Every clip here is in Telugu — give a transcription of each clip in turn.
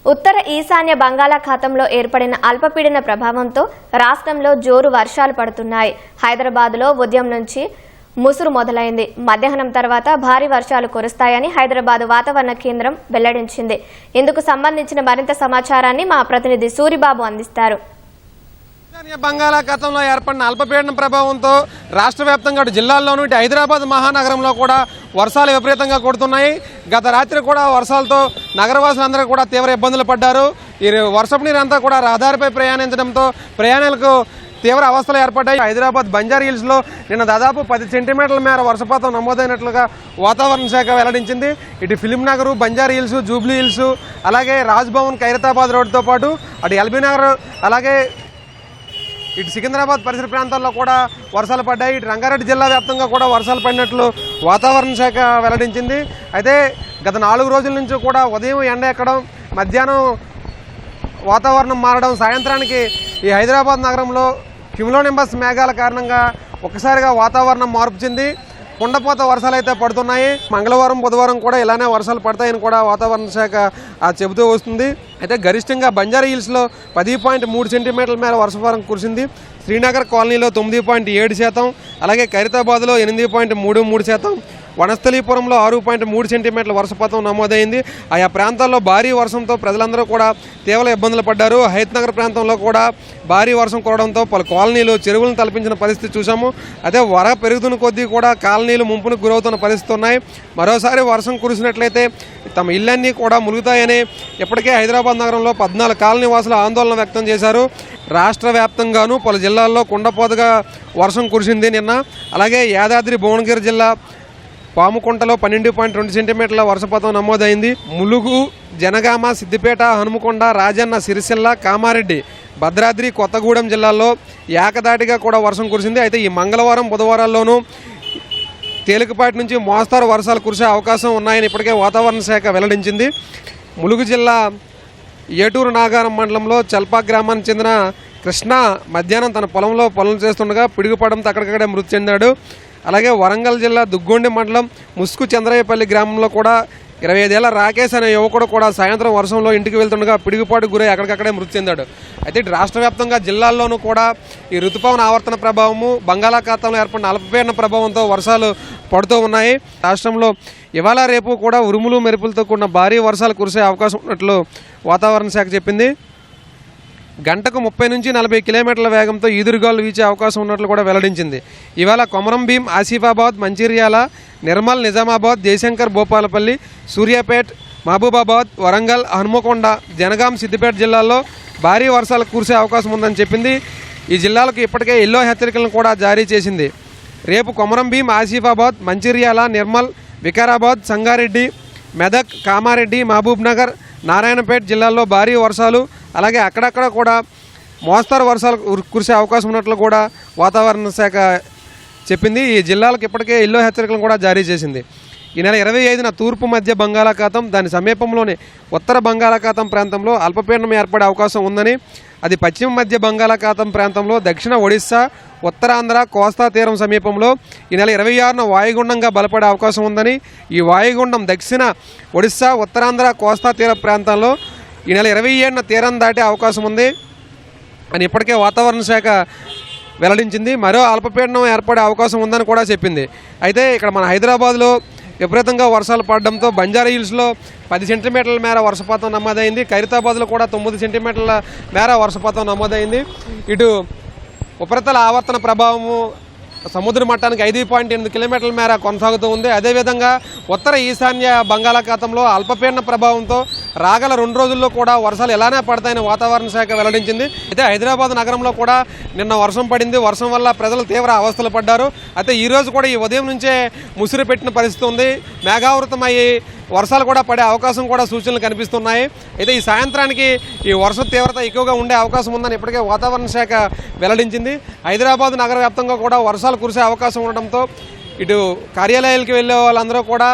ఉత్తర ఈశాన్య బంగాళాఖాతంలో ఏర్పడిన అల్పపీడన ప్రభావంతో రాష్ట్రంలో జోరు వర్షాలు పడుతున్నాయి. హైదరాబాద్లో ఉదయం నుంచి ముసురు మొదలైంది. మధ్యాహ్నం తర్వాత భారీ వర్షాలు కురుస్తాయని హైదరాబాద్ వాతావరణ కేంద్రం వెల్లడించింది. ఇందుకు సంబంధించిన మరింత సమాచారాన్ని మా ప్రతినిధి సూరిబాబు అందిస్తారు. బంగాళాఖాతంలో ఏర్పడిన అల్పపీడన ప్రభావంతో రాష్ట్ర వ్యాప్తంగా జిల్లాల్లోనూ ఇటు హైదరాబాద్ మహానగరంలో కూడా వర్షాలు విపరీతంగా కొడుతున్నాయి. గత రాత్రి కూడా వర్షాలతో నగరవాసులందరూ కూడా తీవ్ర ఇబ్బందులు పడ్డారు. ఈ వర్షపు నీరంతా కూడా రహదారిపై ప్రయాణించడంతో ప్రయాణికులకు తీవ్ర అవస్థలు ఏర్పడ్డాయి. హైదరాబాద్ బంజారా హిల్స్లో నిన్న దాదాపు 10 సెంటీమీటర్ల మేర వర్షపాతం నమోదైనట్లుగా వాతావరణ శాఖ వెల్లడించింది. ఇటు film Nagar, Banjara hills, Jubilee hills, అలాగే రాజ్భవన్, ఖైరతాబాద్ రోడ్డుతో పాటు అటు ఎల్బీ నగర్, అలాగే ఇటు సికింద్రాబాద్ పరిసర ప్రాంతాల్లో కూడా వర్షాలు పడ్డాయి. ఇటు రంగారెడ్డి జిల్లా వ్యాప్తంగా కూడా వర్షాలు పడినట్లు వాతావరణ శాఖ వెల్లడించింది. అయితే గత 4 రోజుల నుంచి కూడా ఉదయం ఎండ ఎక్కడం, మధ్యాహ్నం వాతావరణం మారడం, సాయంత్రానికి ఈ హైదరాబాద్ నగరంలో క్యూములోనింబస్ మేఘాల కారణంగా ఒక్కసారిగా వాతావరణం మార్పు చెంది కుండపోత వర్షాలు అయితే పడుతున్నాయి. మంగళవారం, బుధవారం కూడా ఇలానే వర్షాలు పడతాయని కూడా వాతావరణ శాఖ చెబుతూ వస్తుంది. అయితే గరిష్టంగా బంజారా హిల్స్లో 10.3 సెంటీమీటర్ల మేర వర్షపాతం కురిసింది. శ్రీనగర్ కాలనీలో 9.7%, అలాగే ఖైరతాబాద్లో 8.33%, వనస్థలీపురంలో 6.3 సెంటీమీటర్ల వర్షపాతం నమోదైంది. ఆయా ప్రాంతాల్లో భారీ వర్షంతో ప్రజలందరూ కూడా తీవ్ర ఇబ్బందులు పడ్డారు. హయత్ నగర్ ప్రాంతంలో కూడా భారీ వర్షం కురవడంతో పలు కాలనీలు చెరువులను తలపించిన పరిస్థితి చూసాము. అదే వర పెరుగుతున్న కొద్దీ కూడా కాలనీలు ముంపునకు గురవుతున్న పరిస్థితి ఉన్నాయి. మరోసారి వర్షం కురిసినట్లయితే తమ ఇళ్లన్నీ కూడా ములుగుతాయని ఇప్పటికే హైదరాబాద్ నగరంలో 14 కాలనీ వాసులు ఆందోళన వ్యక్తం చేశారు. రాష్ట్ర వ్యాప్తంగానూ పలు జిల్లాల్లో కుండపోతగా వర్షం కురిసింది నిన్న. అలాగే యాదాద్రి భువనగిరి జిల్లా పాముకుంటలో 12.2 సెంటీమీటర్ల వర్షపాతం నమోదైంది. ములుగు, జనగామ, సిద్దిపేట, హనుమకొండ, రాజన్న, సిరిసిల్ల, కామారెడ్డి, భద్రాద్రి, కొత్తగూడెం జిల్లాల్లో ఏకదాటిగా కూడా వర్షం కురిసింది. అయితే ఈ మంగళవారం, బుధవారాల్లోనూ తేలికపాటి నుంచి మోస్తారు వర్షాలు కురిసే అవకాశం ఉన్నాయని ఇప్పటికే వాతావరణ శాఖ వెల్లడించింది. ములుగు జిల్లా ఏటూరు నాగారం మండలంలో చల్పా గ్రామానికి చెందిన కృష్ణ మధ్యాహ్నం తన పొలంలో పనులు చేస్తుండగా పిడుగుపడంతో అక్కడికక్కడే మృతి చెందాడు. అలాగే వరంగల్ జిల్లా దుగ్గొండి మండలం ముసుగు చంద్రయ్యపల్లి గ్రామంలో కూడా 25 ఏళ్ల రాకేష్ అనే యువకుడు కూడా సాయంత్రం వర్షంలో ఇంటికి వెళ్తుండగా పిడుగుపాటుకు గురై అక్కడికక్కడే మృతి చెందాడు. అయితే ఇటు రాష్ట్ర వ్యాప్తంగా జిల్లాల్లోనూ కూడా ఈ ఋతుపవన ఆవర్తన ప్రభావము, బంగాళాఖాతంలో ఏర్పడిన అల్పపీడన ప్రభావంతో వర్షాలు పడుతూ ఉన్నాయి. రాష్ట్రంలో ఇవాళ రేపు కూడా ఉరుములు మెరుపులతో కూడిన భారీ వర్షాలు కురిసే అవకాశం ఉన్నట్లు వాతావరణ శాఖ చెప్పింది. గంటకు 30 నుంచి 40 కిలోమీటర్ల వేగంతో ఈదురుగాలు వీచే అవకాశం ఉన్నట్లు కూడా వెల్లడించింది. ఇవాళ కొమరం భీం, ఆసిఫాబాద్, మంచిర్యాల, నిర్మల్, నిజామాబాద్, జయశంకర్, భూపాలపల్లి, సూర్యాపేట్, మహబూబాబాద్, వరంగల్, హనుమకొండ, జనగాం, సిద్దిపేట జిల్లాల్లో భారీ వర్షాలు కురిసే అవకాశం ఉందని చెప్పింది. ఈ జిల్లాలకు ఇప్పటికే ఎల్లో హెచ్చరికలను కూడా జారీ చేసింది. రేపు కొమరం భీం, ఆసిఫాబాద్, మంచిర్యాల, నిర్మల్, వికారాబాద్, సంగారెడ్డి, మెదక్, కామారెడ్డి, మహబూబ్ నగర్, నారాయణపేట జిల్లాల్లో భారీ వర్షాలు, అలాగే అక్కడక్కడ కూడా మోస్తరు వర్షాలు కురిసే అవకాశం ఉన్నట్లు కూడా వాతావరణ శాఖ చెప్పింది. ఈ జిల్లాలకు ఇప్పటికే ఎల్లో హెచ్చరికలను కూడా జారీ చేసింది. ఈ నెల 25న తూర్పు మధ్య బంగాళాఖాతం, దాని సమీపంలోని ఉత్తర బంగాళాఖాతం ప్రాంతంలో అల్పపీడనం ఏర్పడే అవకాశం ఉందని, అది పశ్చిమ మధ్య బంగాళాఖాతం ప్రాంతంలో దక్షిణ ఒడిశా, ఉత్తరాంధ్ర, కోస్తా తీరం సమీపంలో ఈ నెల 26న వాయుగుండంగా బలపడే అవకాశం ఉందని, ఈ వాయుగుండం దక్షిణ ఒడిశా, ఉత్తరాంధ్ర, కోస్తా తీర ప్రాంతాల్లో ఈ నెల 27న తీరం దాటే అవకాశం ఉంది అని ఇప్పటికే వాతావరణ శాఖ వెల్లడించింది. మరో అల్పపీడనం ఏర్పడే అవకాశం ఉందని కూడా చెప్పింది. అయితే ఇక్కడ మన హైదరాబాద్లో విపరీతంగా వర్షాలు పడడంతో బంజారా హిల్స్లో 10 సెంటీమీటర్ల మేర వర్షపాతం నమోదైంది. ఖైరతాబాద్లో కూడా 9 సెంటీమీటర్ల మేర వర్షపాతం నమోదైంది. ఇటు ఉపరితల ఆవర్తన ప్రభావము సముద్ర మట్టానికి 5.8 కిలోమీటర్ల మేర కొనసాగుతూ ఉంది. అదేవిధంగా ఉత్తర ఈశాన్య బంగాళాఖాతంలో అల్పపీడన ప్రభావంతో రాగల 2 రోజుల్లో కూడా వర్షాలు ఎలానే పడతాయని వాతావరణ శాఖ వెల్లడించింది. అయితే హైదరాబాద్ నగరంలో కూడా నిన్న వర్షం పడింది. వర్షం వల్ల ప్రజలు తీవ్ర అవస్థలు పడ్డారు. అయితే ఈరోజు కూడా ఈ ఉదయం నుంచే ముసురు పెట్టిన పరిస్థితి ఉంది. మేఘావృతమయ్యి వర్షాలు కూడా పడే అవకాశం కూడా సూచనలు కనిపిస్తున్నాయి. అయితే ఈ సాయంత్రానికి ఈ వర్ష తీవ్రత ఎక్కువగా ఉండే అవకాశం ఉందని ఇప్పటికే వాతావరణ శాఖ వెల్లడించింది. హైదరాబాద్ నగర వ్యాప్తంగా కూడా వర్షాలు కురిసే అవకాశం ఉండడంతో ఇటు కార్యాలయాలకు వెళ్ళే వాళ్ళందరూ కూడా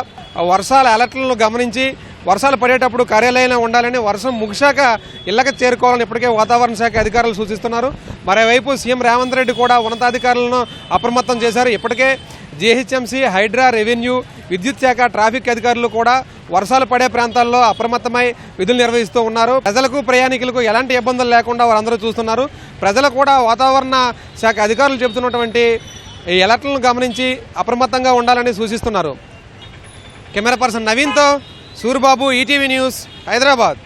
వర్షాల అలర్ట్లను గమనించి వర్షాలు పడేటప్పుడు కార్యాలయంలో ఉండాలని, వర్షం ముగిశాక ఇళ్లకు చేరుకోవాలని ఇప్పటికే వాతావరణ శాఖ అధికారులు సూచిస్తున్నారు. మరోవైపు సీఎం రేవంత్ రెడ్డి కూడా ఉన్నతాధికారులను అప్రమత్తం చేశారు. ఇప్పటికే జీహెచ్ఎంసీ, హైడ్రా, రెవెన్యూ, విద్యుత్ శాఖ, ట్రాఫిక్ అధికారులు కూడా వర్షాలు పడే ప్రాంతాల్లో అప్రమత్తమై విధులు నిర్వహిస్తూ ఉన్నారు. ప్రజలకు, ప్రయాణికులకు ఎలాంటి ఇబ్బందులు లేకుండా వారందరూ చూస్తున్నారు. ప్రజలు కూడా వాతావరణ శాఖ అధికారులు చెబుతున్నటువంటి ఈ అలర్ట్లను గమనించి అప్రమత్తంగా ఉండాలని సూచిస్తున్నారు. కెమెరా పర్సన్ నవీన్తో సూరిబాబు, ఈటీవీ న్యూస్, హైదరాబాద్.